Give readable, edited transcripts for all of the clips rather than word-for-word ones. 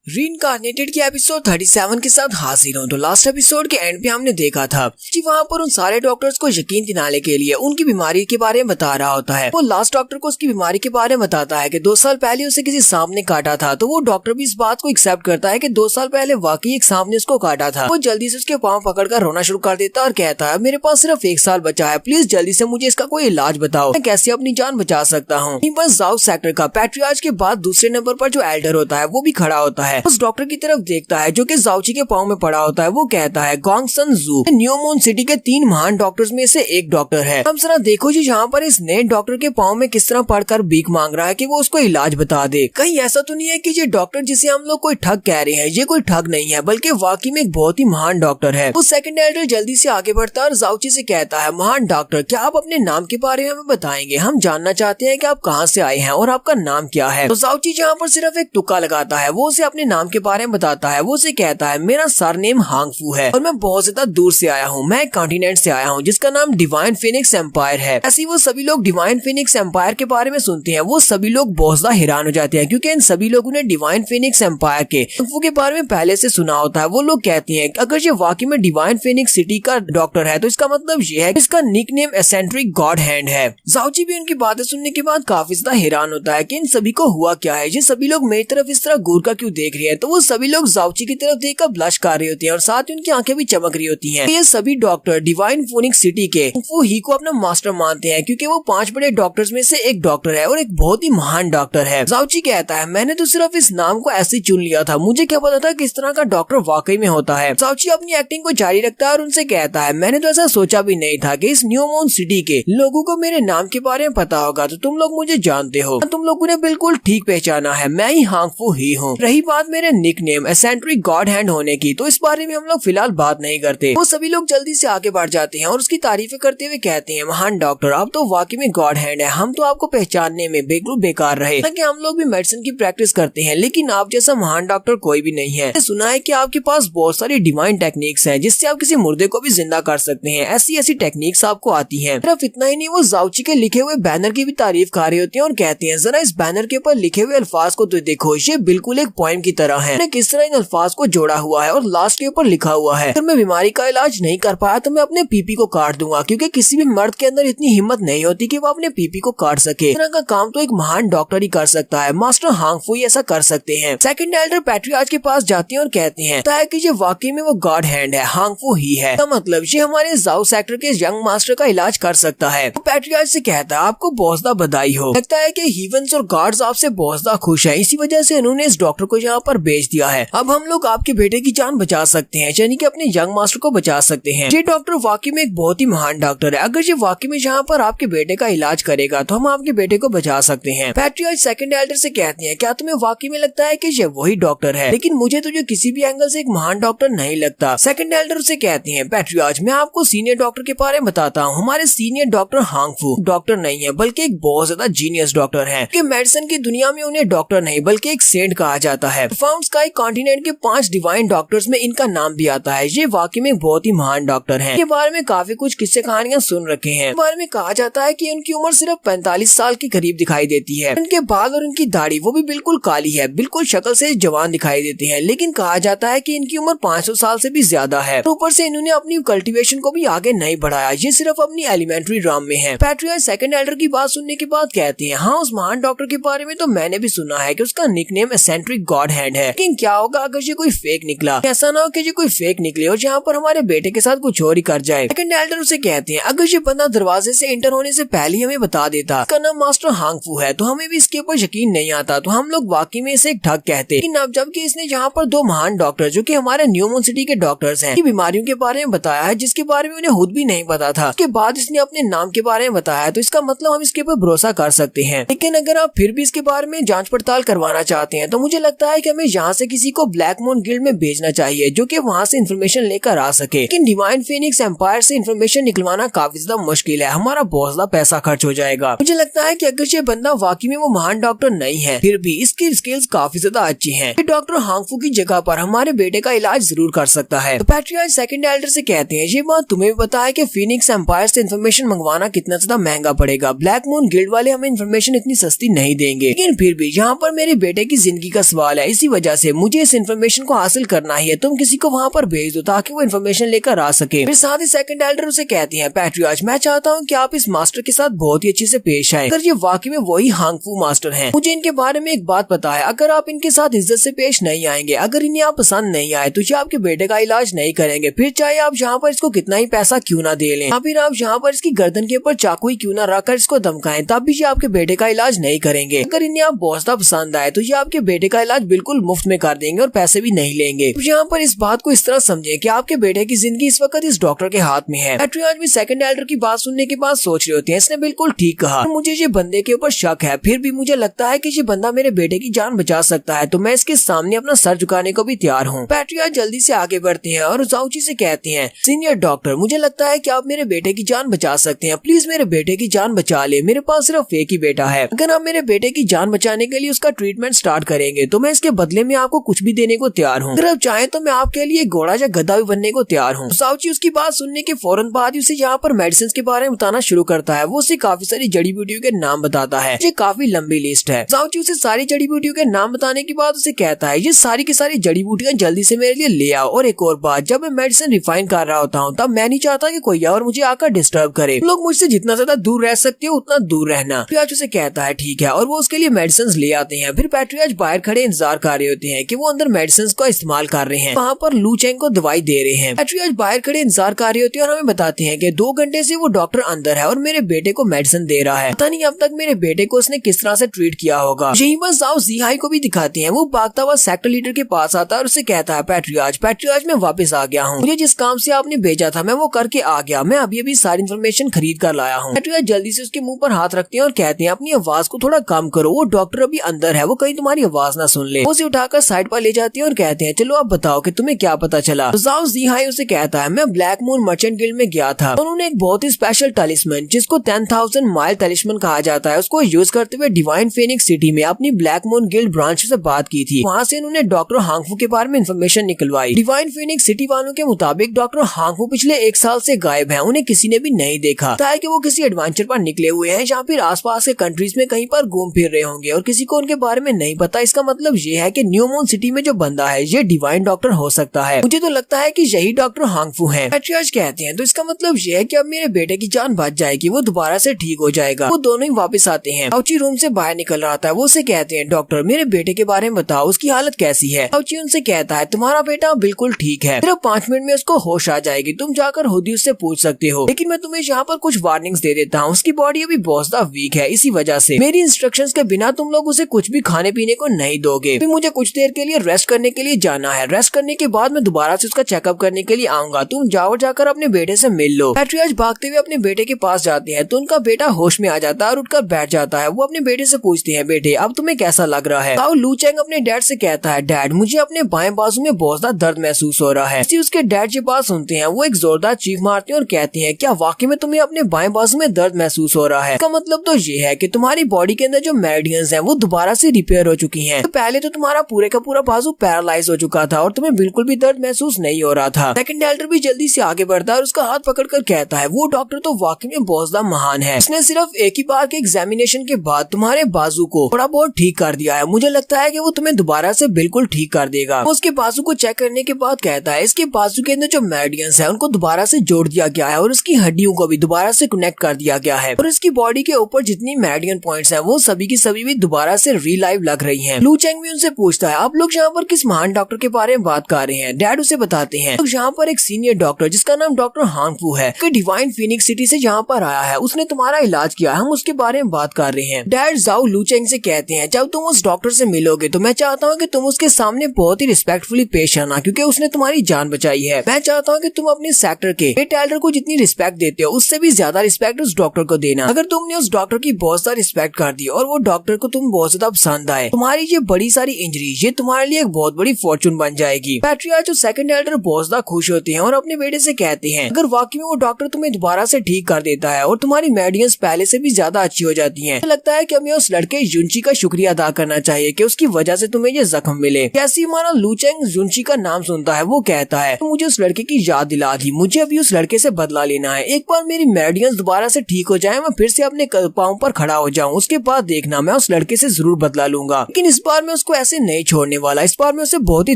रीइंकार्नेटेड के एपिसोड 37 के साथ हाजिर हूँ। तो लास्ट एपिसोड के एंड पे हमने देखा था कि वहाँ पर उन सारे डॉक्टर्स को यकीन दिलाने के लिए उनकी बीमारी के बारे में बता रहा होता है। वो लास्ट डॉक्टर को उसकी बीमारी के बारे में बताता है कि 2 साल पहले उसे किसी सांप ने काटा था। तो वो डॉक्टर भी इस बात को एक्सेप्ट करता है कि 2 साल पहले वाकई एक सांप ने उसको काटा था। वो जल्दी से उसके पाँव पकड़कर रोना शुरू कर देता और कहता है, मेरे पास सिर्फ 1 साल बचा है, प्लीज जल्दी से मुझे इसका कोई इलाज बताओ, मैं कैसे अपनी जान बचा सकता हूँ। बस जाओ सेक्टर का पैट्रियार्च के बाद दूसरे नंबर पर जो एल्डर होता है वो भी खड़ा होता है। उस डॉक्टर की तरफ देखता है जो कि जाओची के पाँव में पड़ा होता है। वो कहता है, गोंग सन जू न्यू मून सिटी के 3 महान डॉक्टर्स में से एक डॉक्टर है। अब जरा देखो जी यहाँ पर इस नए डॉक्टर के पाँव में किस तरह पड़कर भीख मांग रहा है कि वो उसको इलाज बता दे। कहीं ऐसा तो नहीं है कि ये डॉक्टर जिसे हम लोग कोई ठग कह रहे हैं ये कोई ठग नहीं है, बल्कि वाकई में एक बहुत ही महान डॉक्टर है। वो सेकंड एल्डर जल्दी से आगे बढ़ता है और जाओची से कहता है, महान डॉक्टर क्या आप अपने नाम के बारे में हमें बताएंगे? हम जानना चाहते हैं कि आप कहाँ से आए हैं और आपका नाम क्या है। तो जाओची जहाँ पर सिर्फ एक तुक्का लगाता है, वो उसे अपने नाम के बारे में बताता है। वो उसे कहता है, मेरा सरनेम हांगफू है और मैं बहुत ज्यादा दूर से आया हूँ, मैं एक कॉन्टिनेंट से आया हूँ जिसका नाम डिवाइन फिनिक्स एम्पायर है। ऐसे वो सभी लोग डिवाइन फिनिक्स एम्पायर के बारे में सुनते हैं, वो सभी लोग बहुत ज्यादा हैरान हो जाते हैं क्योंकि इन सभी लोगों ने डिवाइन फिनिक्स एम्पायर के के बारे में पहले से सुना होता है। वो लोग कहते हैं कि अगर ये वाकई में डिवाइन फिनिक्स सिटी का डॉक्टर है तो इसका मतलब ये है कि इसका निकनेम एसेंट्रिक गॉड हैंड है। जाओची भी उनकी बातें सुनने के बाद काफी ज्यादा हैरान होता है कि इन सभी को हुआ क्या है, ये सभी लोग मेरी तरफ इस तरह घूर कर क्यों देख रहे हैं। तो वो सभी लोग जाओची की तरफ देखकर ब्लश कर रहे होते हैं और साथ ही उनकी आंखें भी चमक रही होती हैं। ये सभी डॉक्टर डिवाइन फिनिक्स सिटी के वो ही को अपना मास्टर मानते हैं क्योंकि वो 5 बड़े डॉक्टर्स में से एक डॉक्टर है और एक बहुत ही महान डॉक्टर है। जाओची कहता है, मैंने तो सिर्फ इस नाम को ऐसे चुन लिया था, मुझे क्या पता था कि इस तरह का डॉक्टर वाकई में होता है। जाओची अपनी एक्टिंग को जारी रखता है और उनसे कहता है, मैंने तो ऐसा सोचा भी नहीं था कि इस न्यू मून सिटी के लोगों को मेरे नाम के बारे में पता होगा। तो तुम लोग मुझे जानते हो, तुम लोगों ने बिल्कुल ठीक पहचाना है, मैं ही हांगफू ही हूँ। रही बात मेरे निकनेम एसेंट्रिक गॉड हैंड होने की, तो इस बारे में हम लोग फिलहाल बात नहीं करते। वो सभी लोग जल्दी से आगे बढ़ जाते हैं और उसकी तारीफें करते हुए कहते हैं, महान डॉक्टर आप तो वाकई में गॉड हैंड है, हम तो आपको पहचानने में बिल्कुल बेकार रहे। कि हम लोग भी मेडिसिन की प्रैक्टिस करते हैं लेकिन आप जैसा महान डॉक्टर कोई भी नहीं है। सुना है कि आपके पास बहुत सारी डिवाइन टेक्निक्स हैं जिससे आप किसी मुर्दे को भी जिंदा कर सकते हैं, ऐसी ऐसी टेक्निक्स आपको आती हैं। सिर्फ इतना ही नहीं, वो जाओची के लिखे हुए बैनर की भी तारीफ कर रहे होते हैं और कहते हैं, जरा इस बैनर के ऊपर लिखे हुए अल्फाज को तो देखो, ये बिल्कुल एक पोएम की तरह है। किस तरह इन अल्फाज को जोड़ा हुआ है और लास्ट के ऊपर लिखा हुआ है, अगर मैं बीमारी का इलाज नहीं कर पाया तो मैं अपने पीपी को काट दूंगा, क्योंकि किसी भी मर्द के अंदर इतनी हिम्मत नहीं होती कि वो अपने पीपी को काट सके। इस तरह का काम तो एक महान डॉक्टर ही कर सकता है, मास्टर हांगफू ही ऐसा कर सकते हैं। सेकंड एल्डर पैट्रियार्च के पास जाते हैं और कहते हैं कि ये वाकई में वो गॉड हैंड है, हांगफू ही है, तो मतलब ये हमारे जाओ सेक्टर के यंग मास्टर का इलाज कर सकता है। तो पैट्रियार्च से कहता है, आपको बहुत ज्यादा बधाई हो, लगता है कि हीवंस और गॉड्स आपसे बहुत ज्यादा खुश हैं, इसी वजह से उन्होंने इस डॉक्टर को यहाँ पर भेज दिया है। अब हम लोग आपके बेटे की जान बचा सकते हैं, यानी कि अपने यंग मास्टर को बचा सकते हैं। ये डॉक्टर वाकई में एक बहुत ही महान डॉक्टर है, अगर ये वाकई में यहाँ पर आपके बेटे का इलाज करेगा तो हम आपके बेटे को बचा सकते हैं। पैट्रियार्च सेकंड एल्डर से कहते हैं, क्या तुम्हें वाकई में लगता है कि ये वही डॉक्टर है? लेकिन मुझे तो ये किसी भी एंगल से एक महान डॉक्टर नहीं लगता। सेकंड एल्डर से कहते हैं, पैट्रियार्च मैं आपको सीनियर डॉक्टर के बारे में बताता हूँ। हमारे सीनियर डॉक्टर हांगफू डॉक्टर नहीं है बल्कि एक बहुत ज्यादा जीनियस डॉक्टर है। कि मेडिसिन की दुनिया में उन्हें डॉक्टर नहीं बल्कि एक सेंट कहा जाता है। फाउंड स्काई कॉन्टिनेंट के 5 डिवाइन डॉक्टर्स में इनका नाम भी आता है। ये वाकई में बहुत ही महान डॉक्टर है। के बारे में काफी कुछ किस्से कहानियां सुन रखे हैं। बारे में कहा जाता है कि उनकी उम्र सिर्फ 45 साल के करीब दिखाई देती है। उनके बाल और उनकी दाढ़ी वो भी बिल्कुल काली है, बिल्कुल शक्ल से जवान दिखाई देते हैं, लेकिन कहा जाता है कि इनकी उम्र 500 साल से भी ज्यादा है। ऊपर से इन्होंने अपनी कल्टीवेशन को भी आगे नहीं बढ़ाया, ये सिर्फ अपनी एलिमेंट्री ड्राम में है। पैट्रियार्च सेकंड एल्डर की बात सुनने के बाद कहते हैं, हाँ उस महान डॉक्टर के बारे में तो मैंने भी सुना है कि उसका निकनेम एसेंट्रिक गॉड हैंड है। लेकिन क्या होगा अगर ये कोई फेक निकला? ऐसा ना हो कि ये कोई फेक निकले और यहाँ पर हमारे बेटे के साथ कुछ और ही कर जाए। सेकंड एल्डर उसे कहते हैं, अगर ये बंदा दरवाजे से एंटर होने से पहले हमें बता देता इसका नाम मास्टर हांगफू है तो हमें भी इसके ऊपर यकीन नहीं आता, तो हम लोग वाकई में इसे एक ठग कहते। लेकिन अब जबकि इसने यहाँ पर 2 महान डॉक्टर जो कि हमारे न्यू मून सिटी के डॉक्टर्स हैं की बीमारियों के बारे में बताया है जिसके बारे में उन्हें खुद भी नहीं पता था, उसके बाद इसने अपने नाम के बारे में बताया, तो इसका मतलब हम इसके ऊपर भरोसा कर सकते हैं। लेकिन अगर आप फिर भी इसके बारे में जांच पड़ताल करवाना चाहते हैं तो मुझे लगता है कि हमें यहाँ से किसी को ब्लैक मून गिल्ड में भेजना चाहिए जो कि वहाँ से इन्फॉर्मेशन लेकर आ सके। लेकिन डिवाइन फिनिक्स एम्पायर से इन्फॉर्मेशन निकलवाना काफी ज्यादा मुश्किल है, हमारा बहुत ज्यादा पैसा खर्च हो जाएगा। मुझे लगता है कि अगर ये बंदा वाकई में वो महान डॉक्टर नहीं है फिर भी इसकी स्किल्स काफी ज्यादा अच्छी हैं, डॉक्टर हांगफू की जगह पर हमारे बेटे का इलाज जरूर कर सकता है। तो पैट्रियार्च सेकंड एल्डर से कहते हैं, ये बात तुम्हें भी पता है कि फिनिक्स एम्पायर से इन्फॉर्मेशन मंगवाना कितना ज्यादा महंगा पड़ेगा, ब्लैक मून गिल्ड वाले हमें इन्फॉर्मेशन इतनी सस्ती नहीं देंगे। लेकिन फिर भी यहाँ पर मेरे बेटे की जिंदगी का सवाल है, इसी वजह से मुझे इस इन्फॉर्मेशन को हासिल करना ही है, तुम किसी को वहाँ पर भेज दो ताकि वो इन्फॉर्मेशन लेकर आ सके। फिर साथ ही सेकंड एल्डर उसे कहती है, पैट्रियार्च मैं चाहता हूँ कि आप इस मास्टर के साथ बहुत ही अच्छे से पेश आए। अगर ये वाकई में वही हांगफू मास्टर हैं, मुझे इनके बारे में एक बात पता है, अगर आप इनके साथ इज्जत से पेश नहीं आएंगे, अगर इन्हें आप पसंद नहीं आए तो ये आपके बेटे का इलाज नहीं करेंगे, फिर चाहे आप यहाँ पर इसको कितना ही पैसा क्यों ना दे लें, या फिर आप यहाँ पर इसकी गर्दन के ऊपर चाकू ही क्यों ना रखकर इसको धमकाएं, तब भी ये आपके बेटे का इलाज नहीं करेंगे। अगर इन्हें आप बहुत ज्यादा पसंद आए तो ये आपके बेटे का इलाज बिल्कुल मुफ्त में कर देंगे और पैसे भी नहीं लेंगे। यहाँ पर इस बात को इस तरह समझे कि आपके बेटे की जिंदगी इस वक्त इस डॉक्टर के हाथ में है। पैट्रियार्च भी सेकंड एल्डर की बात सुनने के बाद सोच रहे होते हैं, इसने बिल्कुल ठीक कहा, मुझे ये बंदे के ऊपर शक है, फिर भी मुझे लगता है कि ये बंदा मेरे बेटे की जान बचा सकता है, तो मैं इसके सामने अपना सर झुकाने को भी तैयार हूँ। पैट्रियार्च जल्दी से आगे बढ़ती हैं और जाओची से कहती हैं, सीनियर डॉक्टर मुझे लगता है कि आप मेरे बेटे की जान बचा सकते हैं, प्लीज मेरे बेटे की जान बचा ले, मेरे पास सिर्फ एक ही बेटा है, अगर आप मेरे बेटे की जान बचाने के लिए उसका ट्रीटमेंट स्टार्ट करेंगे तो मैं इसके बदले में आपको कुछ भी देने को तैयार हूँ, अगर आप चाहें तो मैं आपके लिए घोड़ा या गधा भी बनने को तैयार हूँ। जाओची उसकी बात सुनने के फौरन बाद ही उसे यहाँ पर मेडिसिन के बारे में बताना शुरू करता है। वो उसे काफी सारी जड़ी बूटियों के नाम बताता है, ये काफी लंबी लिस्ट है। जाओची उसे सारी जड़ी बूटियों के नाम बताने के बाद उसे कहता है, ये सारी की सारी जड़ी बूटियां जल्दी से मेरे लिए ले आओ, और एक और बात, जब मैं मेडिसिन रिफाइन कर रहा होता हूँ तब मैं नहीं चाहता कि कोई और मुझे आकर डिस्टर्ब करे, लोग मुझसे जितना ज्यादा दूर रह सकते हो उतना दूर रहना। पैट्रियार्च उसे कहता है ठीक है, और वो उसके लिए मेडिसिन ले आते हैं। फिर पैट्रियार्च बाहर खड़े इंतजार कर रहे होते हैं कि वो अंदर मेडिसिन का इस्तेमाल कर रहे हैं, वहाँ पर लू चेंग को दवाई दे रहे हैं। पैट्रियार्च बाहर खड़े इंतजार कर रहे होते हैं और हमें बताते हैं कि 2 घंटे से वो डॉक्टर अंदर है और मेरे बेटे को मेडिसिन दे रहा है, पता नहीं अब तक मेरे बेटे को उसने किस तरह से ट्रीट किया होगा। यही बस जाओ जीहाई को भी दिखाते हैं, वो भागता हुआ सेक्टर लीडर के पास आता है और उसे कहता है, पैट्रियार्च मैं वापस आ गया हूँ, मुझे जिस काम से आपने भेजा था मैं वो करके आ गया, मैं अभी सारी इन्फॉर्मेशन खरीद कर लाया हूँ। पैट्रियार्च जल्दी से उसके मुंह पर हाथ रखते हैं और कहते हैं, अपनी आवाज को थोड़ा कम करो, वो डॉक्टर अभी अंदर है, वो कहीं तुम्हारी आवाज ना सुन ले। उसे उठाकर साइड पर ले जाती है और कहते हैं, चलो आप बताओ कि तुम्हें क्या पता चला। जाओ जीहाई उसे कहता है, मैं ब्लैक मून मर्चेंट गिल्ड में गया था, उन्होंने एक बहुत ही स्पेशल टलिस्मन जिसको 10,000 माइल टलिस्मन कहा जाता है, उसको यूज करते हुए डिवाइन फीनिक्स सिटी में अपनी ब्लैक मून गिल्ड ब्रांच से बात की थी। वहाँ से इन्होंने डॉक्टर हांगफू के बारे में इन्फॉर्मेशन निकलवाई। डिवाइन फीनिक्स सिटी वालों के मुताबिक डॉक्टर हांगफू पिछले 1 साल से गायब है, उन्हें किसी ने भी नहीं देखा, ताकि कि वो किसी एडवेंचर पर निकले हुए हैं या फिर आसपास के कंट्रीज में कहीं पर घूम फिर रहे होंगे और किसी को उनके बारे में नहीं पता। इसका मतलब ये है कि न्यू मून सिटी में जो बंदा है ये डिवाइन डॉक्टर हो सकता है। मुझे तो लगता है कि यही डॉक्टर हांगफू है। पैट्रियार्च कहते हैं, तो इसका मतलब ये है कि अब मेरे बेटे की जान बच जाएगी, वो दोबारा से ठीक हो जाएगा। वो दोनों ही वापस आते हैं। जाओची रूम से बाहर निकल रहा था, वो उसे कहते हैं, डॉक्टर मेरे बेटे के बारे में बताओ, उसकी हालत कैसी है। जाओची उनसे कहता है, तुम्हारा बेटा बिल्कुल ठीक है, सिर्फ 5 मिनट में उसको होश आ जाएगी, तुम जाकर खुद ही उससे पूछ सकते हो, लेकिन मैं तुम्हें यहाँ पर कुछ वार्निंग्स दे देता हूँ। उसकी बॉडी अभी बहुत ज्यादा वीक है, इसी वजह से मेरी इंस्ट्रक्शंस के बिना तुम लोग उसे कुछ भी खाने पीने को नहीं दोगे। फिर मुझे कुछ देर के लिए रेस्ट करने के लिए जाना है, रेस्ट करने के बाद मैं दोबारा से उसका चेकअप करने के लिए आऊंगा, तुम जाओ जाकर अपने बेटे से मिल लो। पैट्रियार्च भागते हुए अपने बेटे के पास जाते हैं तो उनका बेटा होश में आ जाता है और उठकर बैठ जाता है। वो अपने बेटे से पूछते हैं, बेटे अब तुम्हें कैसा लग रहा है। लू चेंग अपने डैड से कहता है, डैड मुझे अपने बाएं बाजू में बहुत ज्यादा दर्द महसूस हो रहा है। उसके डैड की बात सुनते हैं, वो एक जोरदार चीख मारते हैं और कहते हैं, क्या वाकई में तुम्हें अपने बाएं बाजू में दर्द महसूस हो रहा है? इसका मतलब तो ये है कि तुम्हारी बॉडी के अंदर जो मेरिडियंस हैं वो दोबारा से रिपेयर हो चुकी हैं। तो पहले तो तुम्हारा पूरे का पूरा बाजू पैरालाइज हो चुका था और तुम्हें बिल्कुल भी दर्द महसूस नहीं हो रहा था। सेकंड एल्डर भी जल्दी से आगे बढ़ता है और उसका हाथ पकड़कर कहता है, वो डॉक्टर तो वाकई में बहुत ज्यादा महान है, उसने सिर्फ एक ही बार के एग्जामिनेशन के बाद तुम्हारे बाजू को थोड़ा बहुत ठीक कर दिया है। मुझे लगता है कि वो तुम्हें दोबारा से बिल्कुल ठीक कर देगा। उसके बाजू को चेक करने के बाद कहता है, इसके बाजू के अंदर जो मेरिडियंस है उनको दोबारा से जोड़ दिया गया है और उसकी हड्डियों को भी दोबारा से कनेक्ट कर दिया गया है और इसकी बॉडी के ऊपर जितनी मेरिडियन पॉइंट्स हैं वो सभी की सभी भी दोबारा से रीलाइव लग रही हैं। लू चेंग भी उनसे पूछता है, आप लोग यहाँ पर किस महान डॉक्टर के बारे में बात कर रहे हैं? डैड उसे बताते हैं, तो यहाँ पर एक सीनियर डॉक्टर जिसका नाम डॉक्टर हांगफू है, डिवाइन फीनिक्स सिटी से यहाँ पर आया है, उसने तुम्हारा इलाज किया, हम उसके बारे में बात कर रहे हैं। डैड जाओ लू चेंग से कहते हैं, जब तुम उस डॉक्टर से मिलोगे तो मैं चाहता हूँ कि तुम उसके सामने बहुत ही रिस्पेक्टफुली पेश आना, क्योंकि उसने तुम्हारी जान बचाई है। मैं चाहता हूँ कि तुम अपने सेक्टर के एल्डर को जितनी रिस्पेक्ट देते हो उससे भी ज्यादा रिस्पेक्ट उस डॉक्टर को देना। अगर तुमने उस डॉक्टर की बहुत सारी रिस्पेक्ट कर दी और वो डॉक्टर को तुम बहुत ज्यादा पसंद आए, तुम्हारी ये बड़ी सारी इंजरी ये तुम्हारे लिए एक बहुत बड़ी फॉर्चून बन जाएगी। पैट्रियार्च और सेकंड एल्डर बहुत ज्यादा खुश होते हैं और अपने बेटे से कहते हैं, अगर वाकई में वो डॉक्टर तुम्हें दोबारा से ठीक कर देता है और तुम्हारी मेडियंस पहले से भी ज्यादा अच्छी हो जाती हैं, तो लगता है कि हमें उस लड़के युनची का शुक्रिया अदा करना चाहिए कि उसकी वजह से तुम्हें ये जख्म मिले। जैसे हमारा लू चेंग युनची का नाम सुनता है वो कहता है, तो मुझे उस लड़के की याद दिला दी, मुझे अभी उस लड़के से बदला लेना है। एक बार मेरी मेडियंस दोबारा से ठीक हो जाए, मैं फिर से अपने पाँव पर खड़ा हो जाऊँ, उसके बाद देखना मैं उस लड़के से जरूर बदला लूंगा, लेकिन इस बार मैं उसको ऐसे नहीं छोड़ने वाला, इस बार मैं उसे बहुत ही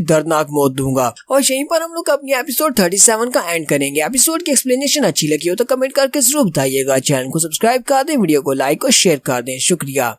दर्दनाक मौत दूंगा। और यहीं पर हम लोग अपनी एपिसोड 37 का एंड करेंगे। एपिसोड की एक्सप्लेनेशन अच्छी लगी हो तो कमेंट करके जरूर बताइएगा। चैनल को सब्सक्राइब कर दें, वीडियो को लाइक और शेयर कर दें। शुक्रिया।